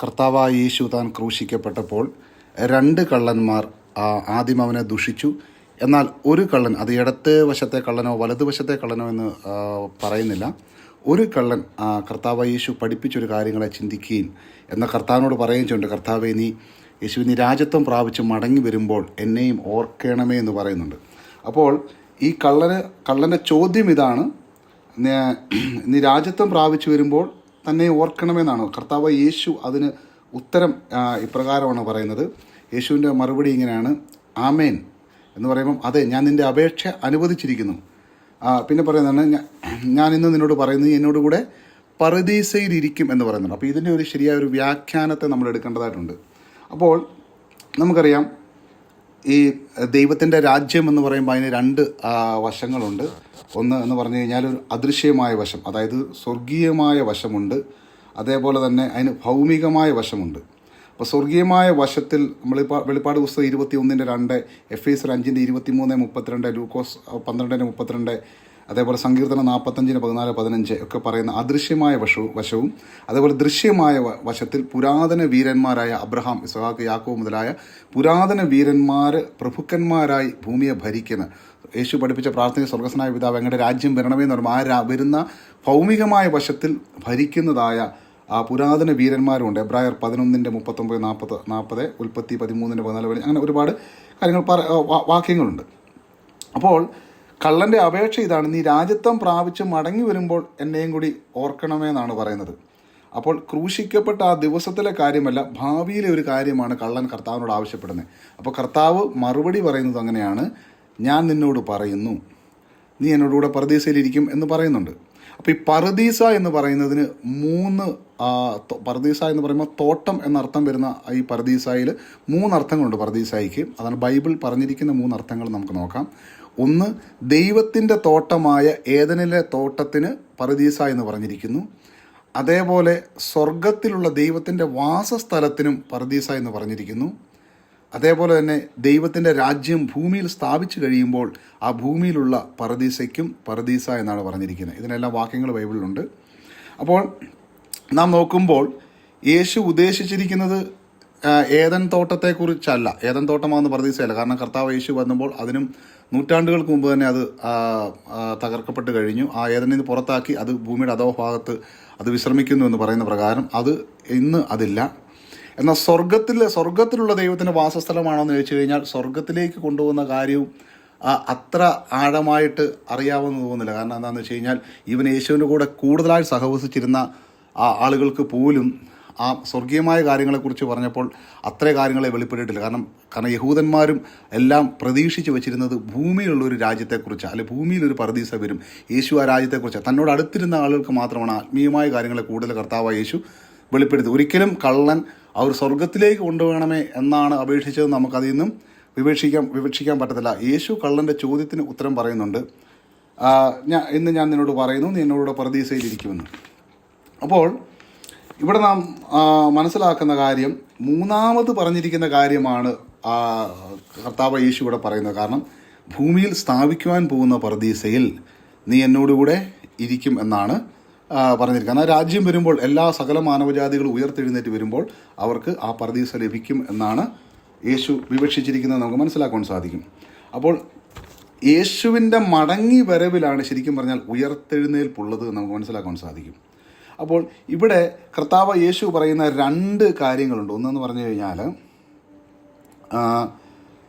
കർത്താവായ യേശു താൻ ക്രൂശിക്കപ്പെട്ടപ്പോൾ രണ്ട് കള്ളന്മാർ ആദ്യം അവനെ ദുഷിച്ചു. എന്നാൽ ഒരു കള്ളൻ, അത് ഇടത്തെ വശത്തെ കള്ളനോ വലതുവശത്തെ കള്ളനോ എന്ന് പറയുന്നില്ല, ഒരു കള്ളൻ കർത്താവായ യേശു പഠിപ്പിച്ചൊരു കാര്യങ്ങളെ ചിന്തിക്കുകയും എന്നാൽ കർത്താവിനോട് പറയുകയും ചെയ്യുന്നുണ്ട്, കർത്താവെ യേശു നീ രാജ്യത്വം പ്രാപിച്ച് മടങ്ങി വരുമ്പോൾ എന്നെയും ഓർക്കണമേ എന്ന് പറയുന്നുണ്ട്. അപ്പോൾ ഈ കള്ളൻ്റെ ചോദ്യം ഇതാണ്, നീ രാജ്യത്വം പ്രാപിച്ചു വരുമ്പോൾ തന്നെ ഓർക്കണമെന്നാണ്. കർത്താവ് യേശു അതിന് ഉത്തരം ഇപ്രകാരമാണ് പറയുന്നത്. യേശുവിൻ്റെ മറുപടി ഇങ്ങനെയാണ്, ആമേൻ എന്ന് പറയുമ്പം അതെ, ഞാൻ നിൻ്റെ അപേക്ഷ അനുവദിച്ചിരിക്കുന്നു. പിന്നെ പറയുന്നതാണ്, ഞാൻ ഇന്ന് നിന്നോട് പറയുന്നത് എന്നോട് കൂടെ പറുദീസയിലിരിക്കും എന്ന് പറയുന്നുണ്ട്. അപ്പോൾ ഇതിൻ്റെ ഒരു ശരിയായ ഒരു വ്യാഖ്യാനത്തെ നമ്മൾ എടുക്കേണ്ടതായിട്ടുണ്ട്. അപ്പോൾ നമുക്കറിയാം, ഈ ദൈവത്തിൻ്റെ രാജ്യം എന്ന് പറയുമ്പോൾ അതിന് രണ്ട് വശങ്ങളുണ്ട്. ഒന്ന് എന്ന് പറഞ്ഞു കഴിഞ്ഞാൽ ഒരു അദൃശ്യമായ വശം, അതായത് സ്വർഗീയമായ വശമുണ്ട്. അതേപോലെ തന്നെ അതിന് ഭൗമികമായ വശമുണ്ട്. അപ്പോൾ സ്വർഗീയമായ വശത്തിൽ നമ്മൾ വെളിപ്പാട് പുസ്തകം 21:2, എഫേസ്യർ 5:23-32, ലൂക്കോസ് 12:32, അതേപോലെ സങ്കീർത്തനം 45:14-15 ഒക്കെ പറയുന്ന അദൃശ്യമായ വശവും അതേപോലെ ദൃശ്യമായ വശത്തിൽ പുരാതന വീരന്മാരായ അബ്രഹാം, ഇസ്ഹാക്ക്, യാക്കോബ് മുതലായ പുരാതന വീരന്മാർ പ്രഭുക്കന്മാരായി ഭൂമിയെ ഭരിക്കുന്ന യേശു പഠിപ്പിച്ച പ്രാർത്ഥന, സ്വർഗസ്നായ പിതാവ് അങ്ങയുടെ രാജ്യം വരണമെന്ന് പറയുമ്പോൾ വരുന്ന ഭൗമികമായ വശത്തിൽ ഭരിക്കുന്നതായ പുരാതന വീരന്മാരുണ്ട്. എബ്രായർ 11:39-40, ഉൽപ്പത്തി 13:14, അങ്ങനെ ഒരുപാട് കാര്യങ്ങൾ വാക്യങ്ങളുണ്ട്. അപ്പോൾ കള്ളൻ്റെ അപേക്ഷ ഇതാണ്, നീ രാജ്യത്വം പ്രാപിച്ച് മടങ്ങി വരുമ്പോൾ എന്നെയും കൂടി ഓർക്കണമെന്നാണ് പറയുന്നത്. അപ്പോൾ ക്രൂശിക്കപ്പെട്ട ആ ദിവസത്തിലെ കാര്യമല്ല, ഭാവിയിലെ ഒരു കാര്യമാണ് കള്ളൻ കർത്താവിനോട് ആവശ്യപ്പെടുന്നത്. അപ്പോൾ കർത്താവ് മറുപടി പറയുന്നത് അങ്ങനെയാണ്, ഞാൻ നിന്നോട് പറയുന്നു, നീ എന്നോടുകൂടെ പറുദീസയിലിരിക്കും എന്ന് പറയുന്നുണ്ട്. അപ്പോൾ ഈ പറുദീസ എന്ന് പറയുന്നതിന് പറുദീസ എന്ന് പറയുമ്പോൾ തോട്ടം എന്നർത്ഥം വരുന്ന ഈ പറുദീസായിൽ 3 അർത്ഥങ്ങളുണ്ട് പറുദീസായിക്ക്. അതാണ് ബൈബിൾ പറഞ്ഞിരിക്കുന്ന 3 അർത്ഥങ്ങൾ നമുക്ക് നോക്കാം. ഒന്ന്, ദൈവത്തിൻ്റെ തോട്ടമായ ഏദനിലെ തോട്ടത്തിന് പറുദീസ എന്ന് പറഞ്ഞിരിക്കുന്നു. അതേപോലെ സ്വർഗത്തിലുള്ള ദൈവത്തിൻ്റെ വാസസ്ഥലത്തിനും പറുദീസ എന്ന് പറഞ്ഞിരിക്കുന്നു. അതേപോലെ തന്നെ ദൈവത്തിൻ്റെ രാജ്യം ഭൂമിയിൽ സ്ഥാപിച്ചു കഴിയുമ്പോൾ ആ ഭൂമിയിലുള്ള പറുദീസയ്ക്കും പറുദീസ എന്നാണ് പറഞ്ഞിരിക്കുന്നത്. ഇതിനെല്ലാം വാക്യങ്ങൾ ബൈബിളിലുണ്ട്. അപ്പോൾ നാം നോക്കുമ്പോൾ യേശു ഉദ്ദേശിച്ചിരിക്കുന്നത് ഏദൻ തോട്ടത്തെക്കുറിച്ചല്ല, ഏദൻ തോട്ടമാകുന്ന പറുദീസയല്ല. കാരണം കർത്താവ് യേശു വന്നപ്പോൾ അതിനും നൂറ്റാണ്ടുകൾക്ക് മുമ്പ് തന്നെ അത് തകർക്കപ്പെട്ട് കഴിഞ്ഞു. ആ ഏദനിൽ നിന്ന് പുറത്താക്കി അത് ഭൂമിയുടെ അധോഭാഗത്ത് അത് വിശ്രമിക്കുന്നു എന്ന് പറയുന്ന പ്രകാരം അത് ഇന്ന് അതില്ല. എന്നാൽ സ്വർഗത്തിലുള്ള ദൈവത്തിൻ്റെ വാസസ്ഥലമാണോ എന്ന് ചോദിച്ചു കഴിഞ്ഞാൽ സ്വർഗത്തിലേക്ക് കൊണ്ടുപോകുന്ന കാര്യവും അത്ര ആഴമായിട്ട് അറിയാമെന്ന് തോന്നുന്നില്ല. കാരണം എന്താണെന്ന് വെച്ച് കഴിഞ്ഞാൽ ഇവൻ യേശുവിൻ്റെ കൂടെ കൂടുതലായി സഹവസിച്ചിരുന്ന ആളുകൾക്ക് പോലും ആ സ്വർഗീയമായ കാര്യങ്ങളെക്കുറിച്ച് പറഞ്ഞപ്പോൾ അത്ര കാര്യങ്ങളെ വെളിപ്പെട്ടിട്ടില്ല. കാരണം യഹൂദന്മാരും എല്ലാം പ്രതീക്ഷിച്ച് വെച്ചിരുന്നത് ഭൂമിയിലുള്ളൊരു രാജ്യത്തെക്കുറിച്ച്, അല്ലെങ്കിൽ ഭൂമിയിലൊരു പറുദീസ വരും, യേശു ആ രാജ്യത്തെക്കുറിച്ച് തന്നോട് അടുത്തിരുന്ന ആളുകൾക്ക് മാത്രമാണ് ആത്മീയമായ കാര്യങ്ങളെ കൂടുതൽ കർത്താവായ യേശു വെളിപ്പെടുത്തി. ഒരിക്കലും കള്ളൻ അവർ സ്വർഗത്തിലേക്ക് കൊണ്ടുപോകണമേ എന്നാണ് അപേക്ഷിച്ചത് നമുക്കതിൽ നിന്നും വിവക്ഷിക്കാൻ പറ്റത്തില്ല. യേശു കള്ളൻ്റെ ചോദ്യത്തിന് ഉത്തരം പറയുന്നുണ്ട്, ഇന്ന് ഞാൻ നിന്നോട് പറയുന്നു, നീ എന്നോട് പറുദീസയിലിരിക്കുമെന്ന്. അപ്പോൾ ഇവിടെ നാം മനസ്സിലാക്കുന്ന കാര്യം, മൂന്നാമത് പറഞ്ഞിരിക്കുന്ന കാര്യമാണ് കർത്താവ് യേശു ഇവിടെ പറയുന്നത്. കാരണം ഭൂമിയിൽ സ്ഥാപിക്കുവാൻ പോകുന്ന പറുദീസയിൽ നീ എന്നോടുകൂടെ ഇരിക്കും എന്നാണ് പറഞ്ഞിരിക്കുന്നത്. ആ രാജ്യം വരുമ്പോൾ എല്ലാ സകല മാനവജാതികളും ഉയർത്തെഴുന്നേറ്റ് വരുമ്പോൾ അവർക്ക് ആ പറുദീസ ലഭിക്കും എന്നാണ് യേശു വിവക്ഷിച്ചിരിക്കുന്നത് നമുക്ക് മനസ്സിലാക്കാൻ സാധിക്കും. അപ്പോൾ യേശുവിൻ്റെ മടങ്ങി വരവിലാണ് ശരിക്കും പറഞ്ഞാൽ ഉയർത്തെഴുന്നേൽപ്പുള്ളത് നമുക്ക് മനസ്സിലാക്കാൻ സാധിക്കും. അപ്പോൾ ഇവിടെ കർത്താവ് യേശു പറയുന്ന 2 കാര്യങ്ങളുണ്ട്. ഒന്നെന്ന് പറഞ്ഞു കഴിഞ്ഞാൽ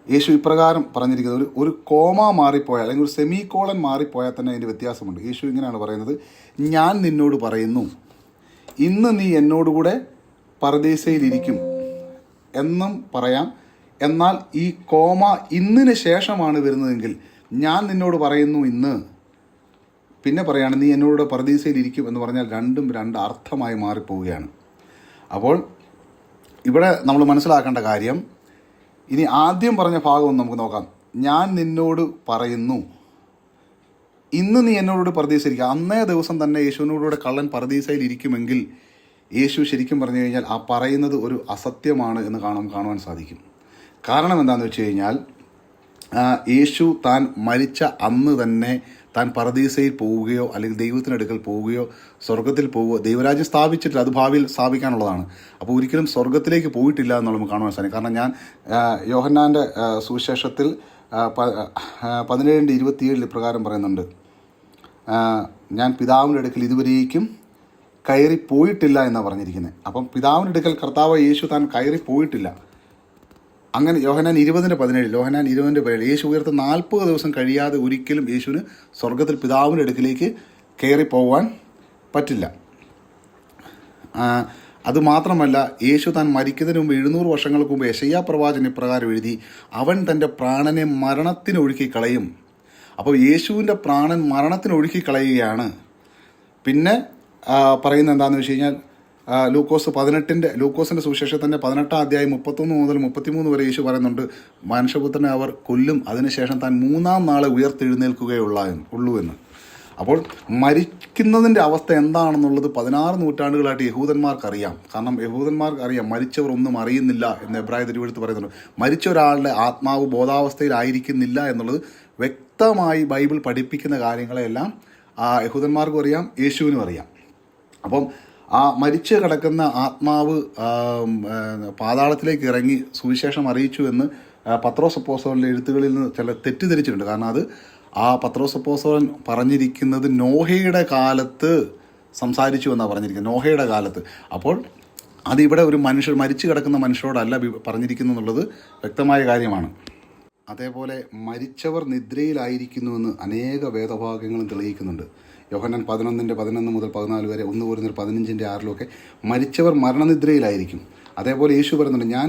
യേശു ഇപ്രകാരം പറഞ്ഞിരിക്കുന്നത്, ഒരു കോമ മാറിപ്പോയാൽ അല്ലെങ്കിൽ ഒരു സെമി കോളൻ മാറിപ്പോയാൽ തന്നെ അതിൻ്റെ വ്യത്യാസമുണ്ട്. യേശു ഇങ്ങനെയാണ് പറയുന്നത്, ഞാൻ നിന്നോട് പറയുന്നു, ഇന്ന് നീ എന്നോടുകൂടെ പറുദീസയിലിരിക്കും എന്നും പറയാം. എന്നാൽ ഈ കോമ ഇന്നിന് ശേഷമാണ് വരുന്നതെങ്കിൽ ഞാൻ നിന്നോട് പറയുന്നു ഇന്ന്, പിന്നെ പറയാണ് നീ എന്നോട് പറുദീസയിലിരിക്കും എന്ന് പറഞ്ഞാൽ രണ്ടും 2 അർത്ഥമായി മാറിപ്പോവുകയാണ്. അപ്പോൾ ഇവിടെ നമ്മൾ മനസ്സിലാക്കേണ്ട കാര്യം, ഇനി ആദ്യം പറഞ്ഞ ഭാഗം ഒന്ന് നമുക്ക് നോക്കാം. ഞാൻ നിന്നോട് പറയുന്നു, ഇന്ന് നീ എന്നോട് പറുദീസയിലിരിക്കുക. അന്നേ ദിവസം തന്നെ യേശുവിനോടുകൂടെ കള്ളൻ പറുദീസയിലിരിക്കുമെങ്കിൽ യേശു ശരിക്കും പറഞ്ഞു കഴിഞ്ഞാൽ ആ പറയുന്നത് ഒരു അസത്യമാണ് എന്ന് കാണുവാൻ സാധിക്കും. കാരണം എന്താണെന്ന് വെച്ച് കഴിഞ്ഞാൽ യേശു താൻ മരിച്ച അന്ന് തന്നെ താൻ പറുദീസയിൽ പോവുകയോ അല്ലെങ്കിൽ ദൈവത്തിനടുക്കൽ പോവുകയോ സ്വർഗത്തിൽ പോവുകയോ ദൈവരാജ്യം സ്ഥാപിച്ചിട്ടില്ല, അത് ഭാവിയിൽ സ്ഥാപിക്കാനുള്ളതാണ്. അപ്പോൾ ഒരിക്കലും സ്വർഗത്തിലേക്ക് പോയിട്ടില്ല എന്നുള്ളത് നമുക്ക് കാണുവാൻ സാധിക്കും. കാരണം ഞാൻ യോഹന്നാൻ്റെ സുവിശേഷത്തിൽ 17:27 ഇപ്രകാരം പറയുന്നുണ്ട്, ഞാൻ പിതാവിൻ്റെ അടുക്കൽ ഇതുവരേക്കും കയറിപ്പോയിട്ടില്ല എന്നാണ് പറഞ്ഞിരിക്കുന്നത്. അപ്പം പിതാവിൻ്റെ അടുക്കൽ കർത്താവ് യേശു താൻ കയറിപ്പോയിട്ടില്ല. അങ്ങനെ യോഹന്നാൻ 20:17 യേശു ഉയർത്ത് 40 ദിവസം കഴിയാതെ ഒരിക്കലും യേശുവിന് സ്വർഗത്തിൽ പിതാവിൻ്റെ അടുക്കിലേക്ക് കയറിപ്പോവാൻ പറ്റില്ല. അതുമാത്രമല്ല, യേശു താൻ മരിക്കുന്നതിന് മുമ്പ് 700 വർഷങ്ങൾക്ക് മുമ്പ് യെശയ്യാ പ്രവാചകൻ ഇപ്രകാരം എഴുതി, അവൻ തൻ്റെ പ്രാണനെ മരണത്തിന് ഒഴുക്കി കളയും. അപ്പോൾ യേശുവിൻ്റെ പ്രാണൻ മരണത്തിന് ഒഴുക്കി കളയുകയാണ്. പിന്നെ പറയുന്നത് എന്താണെന്ന് വെച്ച് കഴിഞ്ഞാൽ, ലൂക്കോസിൻ്റെ സുവിശേഷത്തിൻ്റെ 18-ാം അധ്യായം 31 മുതൽ 33 വരെ യേശു പറയുന്നുണ്ട്, മനുഷ്യപുത്രനെ അവർ കൊല്ലും, അതിനുശേഷം താൻ 3-ാം നാളെ ഉള്ളൂ എന്ന്. അപ്പോൾ മരിക്കുന്നതിൻ്റെ അവസ്ഥ എന്താണെന്നുള്ളത് 16 നൂറ്റാണ്ടുകളായിട്ട് യഹൂദന്മാർക്കറിയാം. കാരണം യഹൂദന്മാർക്കറിയാം മരിച്ചവർ ഒന്നും അറിയുന്നില്ല എന്ന് എബ്രായ തിരുവെഴുത്ത് പറയുന്നുണ്ട്. മരിച്ച ഒരാളുടെ ആത്മാവ് ബോധാവസ്ഥയിലായിരിക്കുന്നില്ല എന്നുള്ളത് വ്യക്തമായി ബൈബിൾ പഠിപ്പിക്കുന്ന കാര്യങ്ങളെല്ലാം യഹൂദന്മാർക്കും അറിയാം, യേശുവിനും അറിയാം. അപ്പം ആ മരിച്ച് കിടക്കുന്ന ആത്മാവ് പാതാളത്തിലേക്ക് ഇറങ്ങി സുവിശേഷം അറിയിച്ചു എന്ന് പത്രോസ് അപ്പോസ്തലൻ്റെ എഴുത്തുകളിൽ നിന്ന് ചില തെറ്റിദ്ധരിച്ചിട്ടുണ്ട്. കാരണം അത് ആ പത്രോസ് അപ്പോസ്തലൻ പറഞ്ഞിരിക്കുന്നത് നോഹയുടെ കാലത്ത് സംസാരിച്ചു എന്നാണ് പറഞ്ഞിരിക്കുന്നത്, നോഹയുടെ കാലത്ത്. അപ്പോൾ അതിവിടെ ഒരു മരിച്ചു കിടക്കുന്ന മനുഷ്യരോടല്ല പറഞ്ഞിരിക്കുന്നു എന്നുള്ളത് വ്യക്തമായ കാര്യമാണ്. അതേപോലെ മരിച്ചവർ നിദ്രയിലായിരിക്കുന്നുവെന്ന് അനേക വേദഭാഗങ്ങളും തെളിയിക്കുന്നുണ്ട്. യോഹന്നാൻ 11:11 മുതൽ 14 വരെ, 1 കൊരിന്ത്യർ 15:6 മരിച്ചവർ മരണനിദ്രയിലായിരിക്കും. അതേപോലെ യേശു പറയുന്നുണ്ട്, ഞാൻ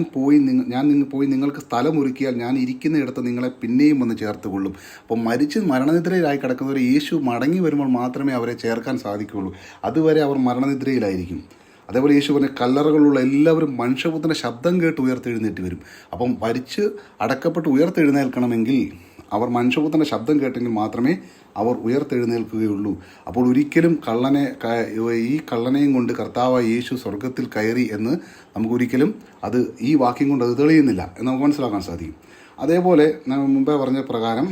പോയി നിങ്ങൾക്ക് സ്ഥലം ഒരുക്കിയാൽ ഞാൻ ഇരിക്കുന്നിടത്ത് നിങ്ങളെ പിന്നെയും വന്ന് ചേർത്ത് കൊള്ളും. അപ്പോൾ മരിച്ച് മരണനിദ്രയിലായി കിടക്കുന്നവർ യേശു മടങ്ങി വരുമ്പോൾ മാത്രമേ അവരെ ചേർക്കാൻ സാധിക്കുകയുള്ളൂ. അതുവരെ അവർ മരണനിദ്രയിലായിരിക്കും. അതേപോലെ യേശു പറഞ്ഞ കല്ലറകളുള്ള എല്ലാവരും മനുഷ്യപുത്രൻ്റെ ശബ്ദം കേട്ട് ഉയർത്തെഴുന്നേറ്റ് വരും. അപ്പം മരിച്ച് അടക്കപ്പെട്ട് ഉയർത്തെഴുന്നേൽക്കണമെങ്കിൽ അവർ മനുഷ്യപുത്രൻ്റെ ശബ്ദം കേട്ടെങ്കിൽ മാത്രമേ അവർ ഉയർത്തെഴുന്നേൽക്കുകയുള്ളൂ. അപ്പോൾ ഒരിക്കലും ഈ കള്ളനെയും കൊണ്ട് കർത്താവായ യേശു സ്വർഗത്തിൽ കയറി എന്ന് നമുക്കൊരിക്കലും ഈ വാക്യം കൊണ്ട് അത് തെളിയുന്നില്ല എന്ന് നമുക്ക് മനസ്സിലാക്കാൻ സാധിക്കും. അതേപോലെ ഞാൻ മുമ്പേ പറഞ്ഞ പ്രകാരം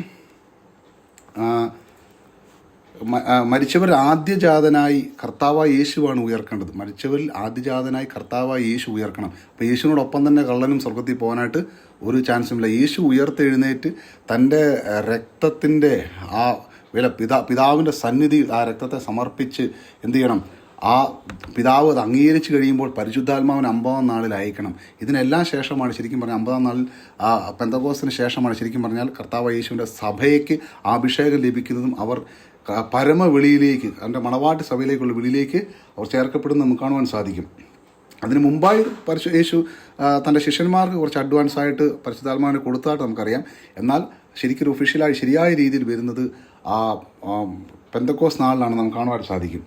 മരിച്ചവർ ആദ്യജാതനായി കർത്താവായ യേശുവാണ് ഉയർക്കേണ്ടത്. മരിച്ചവരിൽ ആദ്യജാതനായി കർത്താവായ യേശു ഉയർക്കണം. അപ്പോൾ യേശുവിനോടൊപ്പം തന്നെ കള്ളനും സ്വർഗത്തിൽ പോകാനായിട്ട് ഒരു ചാൻസുമില്ല. യേശു ഉയർത്തെഴുന്നേറ്റ് തൻ്റെ രക്തത്തിൻ്റെ ആ പിതാവിൻ്റെ സന്നിധി ആ രക്തത്തെ സമർപ്പിച്ച് എന്ത് ചെയ്യണം, ആ പിതാവ് അത് അംഗീകരിച്ച് കഴിയുമ്പോൾ പരിശുദ്ധാത്മാവിന് 50-ാം നാളിൽ അയക്കണം. ഇതിനെല്ലാം ശേഷമാണ് ശരിക്കും പറഞ്ഞാൽ 50-ാം നാളിൽ പെന്തക്കോസ്തിന് ശേഷമാണ് ശരിക്കും പറഞ്ഞാൽ കർത്താവ് യേശുവിൻ്റെ സഭയ്ക്ക് അഭിഷേകം ലഭിക്കുന്നതും അവർ പരമവെളിയിലേക്ക്, അവൻ്റെ മണവാട്ടി സഭയിലേക്കുള്ള വെളിയിലേക്ക് അവർ ചേർക്കപ്പെടുന്നത് നമുക്ക് കാണുവാൻ സാധിക്കും. അതിന് മുമ്പായി യേശു തൻ്റെ ശിഷ്യന്മാർക്ക് കുറച്ച് അഡ്വാൻസായിട്ട് പരിശുദ്ധാത്മാവിനെ കൊടുത്തതായിട്ട് നമുക്കറിയാം. എന്നാൽ ശരിക്കും ഒഫീഷ്യലായി ശരിയായ രീതിയിൽ വരുന്നത് ആ പെന്തക്കോസ് നാളിലാണ് നമുക്ക് കാണുവാൻ സാധിക്കും.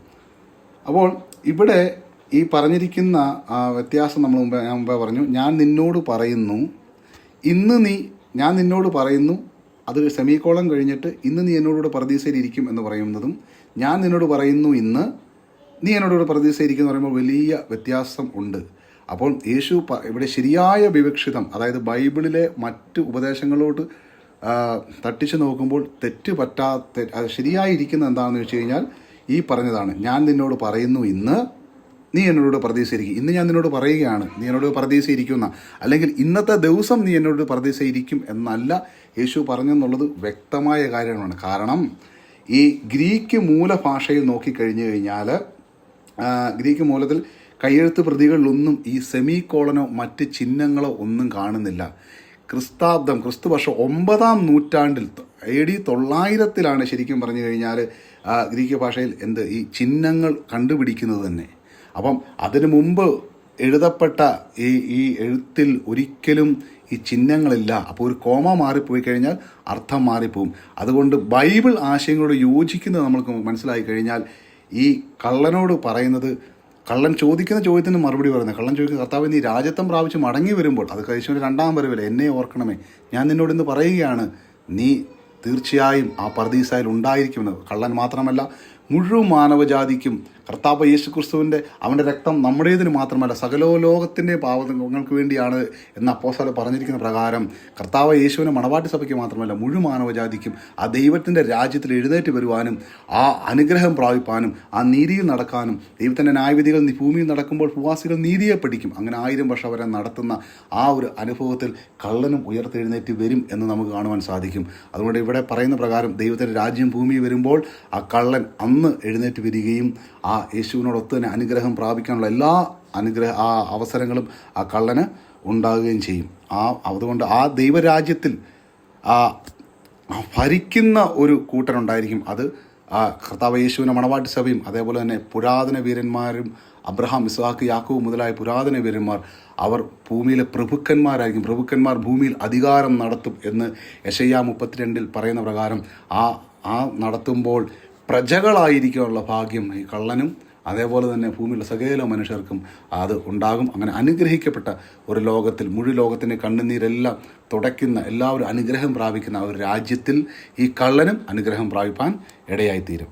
അപ്പോൾ ഇവിടെ ഈ പറഞ്ഞിരിക്കുന്ന വ്യത്യാസം ഞാൻ മുമ്പേ പറഞ്ഞു, ഞാൻ നിന്നോട് പറയുന്നു അത് സെമിക്കോളം കഴിഞ്ഞിട്ട് ഇന്ന് നീ എന്നോടുകൂടെ പറുദീസയിലിരിക്കും എന്ന് പറയുന്നതും ഞാൻ നിന്നോട് പറയുന്നു ഇന്ന് നീ എന്നോടുകൂടെ പറുദീസയിലിരിക്കും എന്ന് പറയുമ്പോൾ വലിയ വ്യത്യാസം ഉണ്ട്. അപ്പോൾ യേശു ഇവിടെ ശരിയായ വിവക്ഷിതം, അതായത് ബൈബിളിലെ മറ്റ് ഉപദേശങ്ങളോട് തട്ടിച്ചു നോക്കുമ്പോൾ ശരിയായിരിക്കുന്നത് എന്താണെന്ന് വെച്ച് കഴിഞ്ഞാൽ ഈ പറഞ്ഞതാണ്, ഞാൻ നിന്നോട് പറയുന്നു ഇന്ന് നീ എന്നോട് പറുദീസയിലിരിക്കും. ഇന്ന് ഞാൻ നിന്നോട് പറയുകയാണ് നീ എന്നോട് പറുദീസയിലിരിക്കുന്ന, അല്ലെങ്കിൽ ഇന്നത്തെ ദിവസം നീ എന്നോട് പറുദീസയിലിരിക്കും എന്നല്ല യേശു പറഞ്ഞെന്നുള്ളത് വ്യക്തമായ കാര്യമാണ്. കാരണം ഈ ഗ്രീക്ക് മൂലഭാഷയിൽ നോക്കിക്കഴിഞ്ഞു കഴിഞ്ഞാൽ ഗ്രീക്ക് മൂലത്തിൽ കയ്യെഴുത്ത് പ്രതികളിലൊന്നും ഈ സെമിക്കോളനോ മറ്റ് ചിഹ്നങ്ങളോ ഒന്നും കാണുന്നില്ല. ക്രിസ്തുവർഷം 9-ാം നൂറ്റാണ്ടിൽ AD 900 ശരിക്കും പറഞ്ഞു കഴിഞ്ഞാൽ ഗ്രീക്ക് ഭാഷയിൽ ഈ ചിഹ്നങ്ങൾ കണ്ടുപിടിക്കുന്നത് തന്നെ. അപ്പം അതിനു മുമ്പ് എഴുതപ്പെട്ട ഈ എഴുത്തിൽ ഒരിക്കലും ഈ ചിഹ്നങ്ങളില്ല. അപ്പോൾ ഒരു കോമ മാറിപ്പോയി കഴിഞ്ഞാൽ അർത്ഥം മാറിപ്പോവും. അതുകൊണ്ട് ബൈബിൾ ആശയങ്ങളോട് യോജിക്കുന്നത് നമ്മൾക്ക് മനസ്സിലായി കഴിഞ്ഞാൽ ഈ കള്ളനോട് പറയുന്നത്, കള്ളൻ ചോദിക്കുന്ന ചോദ്യത്തിന് മറുപടി പറയുന്നത്, കള്ളൻ ചോദിക്കുന്ന കർത്താവ് നീ രാജ്യത്വം പ്രാപിച്ച് മടങ്ങി വരുമ്പോൾ, അത് യേശുവിൻ്റെ 2-ാം വരവില് എന്നെ ഓർക്കണമേ, ഞാൻ നിന്നോട് ഇന്ന് പറയുകയാണ് നീ തീർച്ചയായും ആ പറുദീസയിൽ ഉണ്ടായിരിക്കുമെന്ന്. കള്ളൻ മാത്രമല്ല മുഴുവൻ മാനവജാതിക്കും കർത്താവ് യേശു ക്രിസ്തുവിൻ്റെ അവൻ്റെ രക്തം നമ്മുടേതിന് മാത്രമല്ല സകലോലോകത്തിൻ്റെ പാവങ്ങൾക്ക് വേണ്ടിയാണ് എന്ന് അപ്പോസ്തലൻ പറഞ്ഞിരിക്കുന്ന പ്രകാരം കർത്താവ് യേശുവിനെ മണവാട്ടി സഭയ്ക്ക് മാത്രമല്ല മുഴുവൻ മാനവജാതിക്കും ആ ദൈവത്തിൻ്റെ രാജ്യത്തിൽ എഴുന്നേറ്റ് വരുവാനും ആ അനുഗ്രഹം പ്രാപിപ്പാനും ആ നീതിയിൽ നടക്കാനും ദൈവത്തിൻ്റെ ന്യായവിധികൾ ഭൂമിയിൽ നടക്കുമ്പോൾ ഭൂവാസികൾ നീതിയെ പഠിക്കും. അങ്ങനെ 1000 വർഷം അവരെ നടത്തുന്ന ആ ഒരു അനുഭവത്തിൽ കള്ളനും ഉയർത്തെഴുന്നേറ്റ് വരും എന്ന് നമുക്ക് കാണുവാൻ സാധിക്കും. അതുകൊണ്ട് ഇവിടെ പറയുന്ന പ്രകാരം ദൈവത്തിൻ്റെ രാജ്യം ഭൂമിയിൽ വരുമ്പോൾ ആ കള്ളൻ അന്ന് എഴുന്നേറ്റ് വരികയും ആ യേശുവിനോടൊത്ത് തന്നെ അനുഗ്രഹം പ്രാപിക്കാനുള്ള എല്ലാ ആ അവസരങ്ങളും ആ കള്ളന് ഉണ്ടാകുകയും ചെയ്യും. അതുകൊണ്ട് ആ ദൈവരാജ്യത്തിൽ ഭരിക്കുന്ന ഒരു കൂട്ടനുണ്ടായിരിക്കും. അത് ആ കർത്താവ് യേശുവിൻ്റെ മണവാട്ടി സഭയും അതേപോലെ തന്നെ പുരാതന വീരന്മാരും അബ്രഹാം, ഇസ്ഹാക്ക്, യാക്കോബ് മുതലായ പുരാതന വീരന്മാർ അവർ ഭൂമിയിലെ പ്രഭുക്കന്മാരായിരിക്കും. പ്രഭുക്കന്മാർ ഭൂമിയിൽ അധികാരം നടത്തും എന്ന് യെശയ്യാ 32 പറയുന്ന പ്രകാരം ആ നടത്തുമ്പോൾ പ്രജകളായിരിക്കാനുള്ള ഭാഗ്യം ഈ കള്ളനും അതേപോലെ തന്നെ ഭൂമിയിലെ സകല മനുഷ്യർക്കും അത് ഉണ്ടാകും. അങ്ങനെ അനുഗ്രഹിക്കപ്പെട്ട ഒരു ലോകത്തിൽ മുഴുവൻ ലോകത്തിൻ്റെ കണ്ണുനീരെല്ലാം തുടയ്ക്കുന്ന എല്ലാവരും അനുഗ്രഹം പ്രാപിക്കുന്ന ആ ഒരു രാജ്യത്തിൽ ഈ കള്ളനും അനുഗ്രഹം പ്രാപിപ്പാൻ ഇടയായിത്തീരും.